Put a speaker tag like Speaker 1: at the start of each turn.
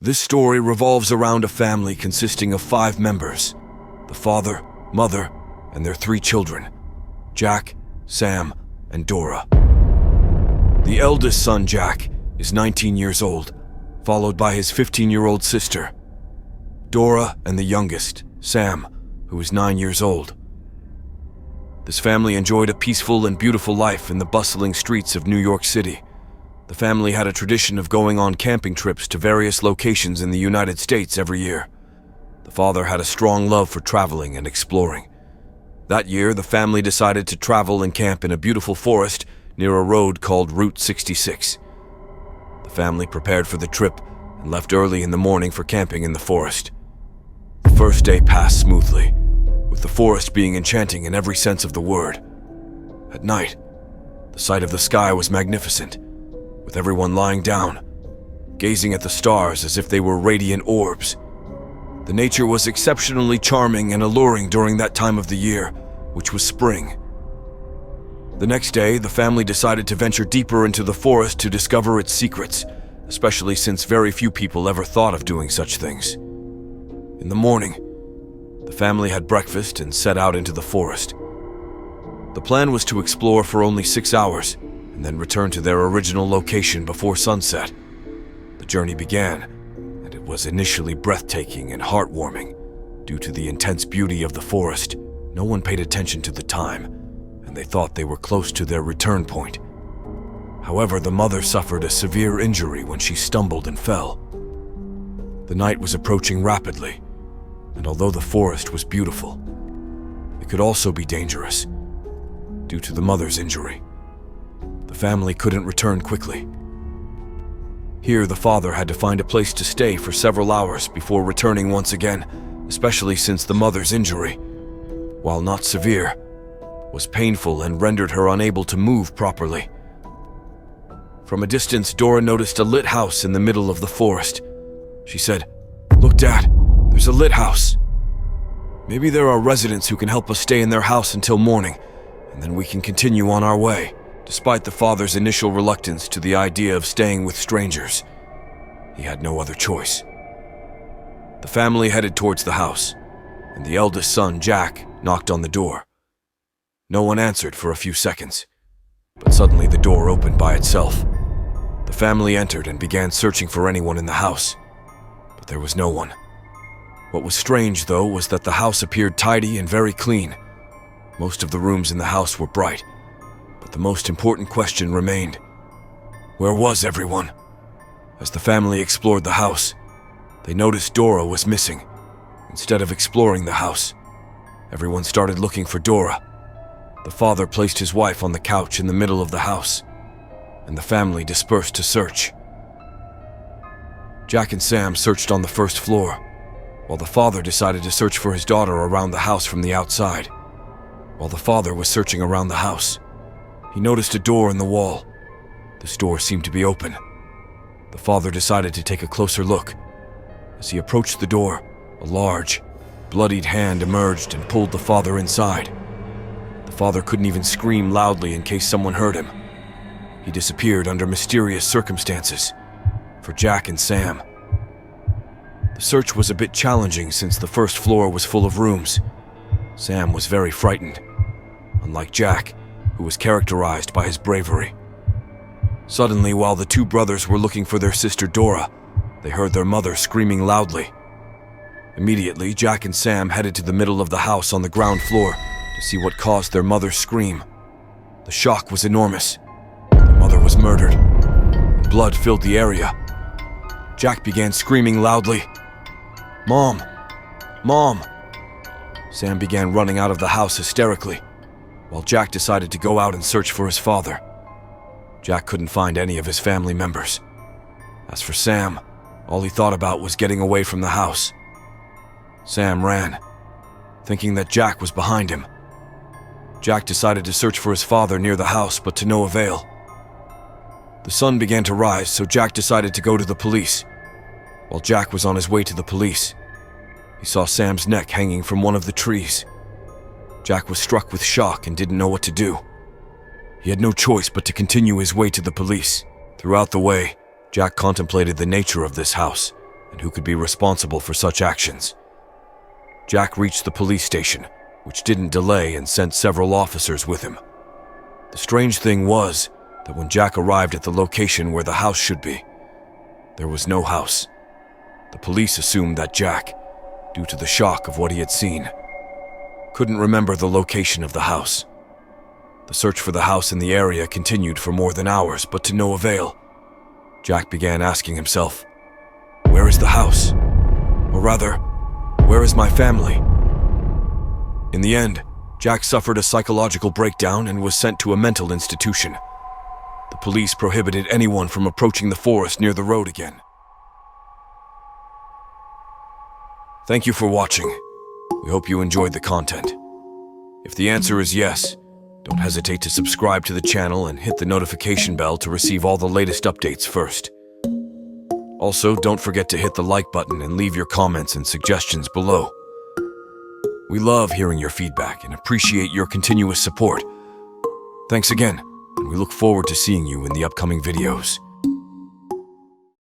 Speaker 1: This story revolves around a family consisting of 5 members: the father, mother, and their 3 children, Jack, Sam, and Dora. The eldest son, Jack, is 19 years old, followed by his 15-year-old sister, Dora, and the youngest, Sam, who is 9 years old. This family enjoyed a peaceful and beautiful life in the bustling streets of New York City. The family had a tradition of going on camping trips to various locations in the United States every year. The father had a strong love for traveling and exploring. That year, the family decided to travel and camp in a beautiful forest near a road called Route 66. The family prepared for the trip and left early in the morning for camping in the forest. The first day passed smoothly, with the forest being enchanting in every sense of the word. At night, the sight of the sky was magnificent, with everyone lying down, gazing at the stars as if they were radiant orbs. The nature was exceptionally charming and alluring during that time of the year, which was spring. The next day, the family decided to venture deeper into the forest to discover its secrets, especially since very few people ever thought of doing such things. In the morning, the family had breakfast and set out into the forest. The plan was to explore for only 6 hours, and then return to their original location before sunset. The journey began, and it was initially breathtaking and heartwarming. Due to the intense beauty of the forest, no one paid attention to the time, and they thought they were close to their return point. However, the mother suffered a severe injury when she stumbled and fell. The night was approaching rapidly, and although the forest was beautiful, it could also be dangerous due to the mother's injury. The family couldn't return quickly. Here, the father had to find a place to stay for several hours before returning once again, especially since the mother's injury, while not severe, was painful and rendered her unable to move properly. From a distance, Dora noticed a lit house in the middle of the forest. She said, "Look, Dad, there's a lit house. Maybe there are residents who can help us stay in their house until morning, and then we can continue on our way." Despite the father's initial reluctance to the idea of staying with strangers, he had no other choice. The family headed towards the house, and the eldest son, Jack, knocked on the door. No one answered for a few seconds, but suddenly the door opened by itself. The family entered and began searching for anyone in the house, but there was no one. What was strange, though, was that the house appeared tidy and very clean. Most of the rooms in the house were bright, but the most important question remained: where was everyone? As the family explored the house, they noticed Dora was missing. Instead of exploring the house, everyone started looking for Dora. The father placed his wife on the couch in the middle of the house, and the family dispersed to search. Jack and Sam searched on the first floor, while the father decided to search for his daughter around the house from the outside. While the father was searching around the house, he noticed a door in the wall. This door seemed to be open. The father decided to take a closer look. As he approached the door, a large, bloodied hand emerged and pulled the father inside. The father couldn't even scream loudly in case someone heard him. He disappeared under mysterious circumstances for Jack and Sam. The search was a bit challenging since the first floor was full of rooms. Sam was very frightened, unlike Jack, who was characterized by his bravery. Suddenly, while the 2 brothers were looking for their sister Dora, they heard their mother screaming loudly. Immediately, Jack and Sam headed to the middle of the house on the ground floor to see what caused their mother's scream. The shock was enormous. Their mother was murdered, and blood filled the area. Jack began screaming loudly, "Mom! Mom!" Sam began running out of the house hysterically, while Jack decided to go out and search for his father. Jack couldn't find any of his family members. As for Sam, all he thought about was getting away from the house. Sam ran, thinking that Jack was behind him. Jack decided to search for his father near the house, but to no avail. The sun began to rise, so Jack decided to go to the police. While Jack was on his way to the police, he saw Sam's neck hanging from one of the trees. Jack was struck with shock and didn't know what to do. He had no choice but to continue his way to the police. Throughout the way, Jack contemplated the nature of this house and who could be responsible for such actions. Jack reached the police station, which didn't delay and sent several officers with him. The strange thing was that when Jack arrived at the location where the house should be, there was no house. The police assumed that Jack, due to the shock of what he had seen, couldn't remember the location of the house. The search for the house in the area continued for more than hours, but to no avail. Jack began asking himself, where is the house? Or rather, where is my family? In the end, Jack suffered a psychological breakdown and was sent to a mental institution. The police prohibited anyone from approaching the forest near the road again. Thank you for watching. We hope you enjoyed the content. If the answer is yes, don't hesitate to subscribe to the channel and hit the notification bell to receive all the latest updates first. Also, don't forget to hit the like button and leave your comments and suggestions below. We love hearing your feedback and appreciate your continuous support. Thanks again, and we look forward to seeing you in the upcoming videos.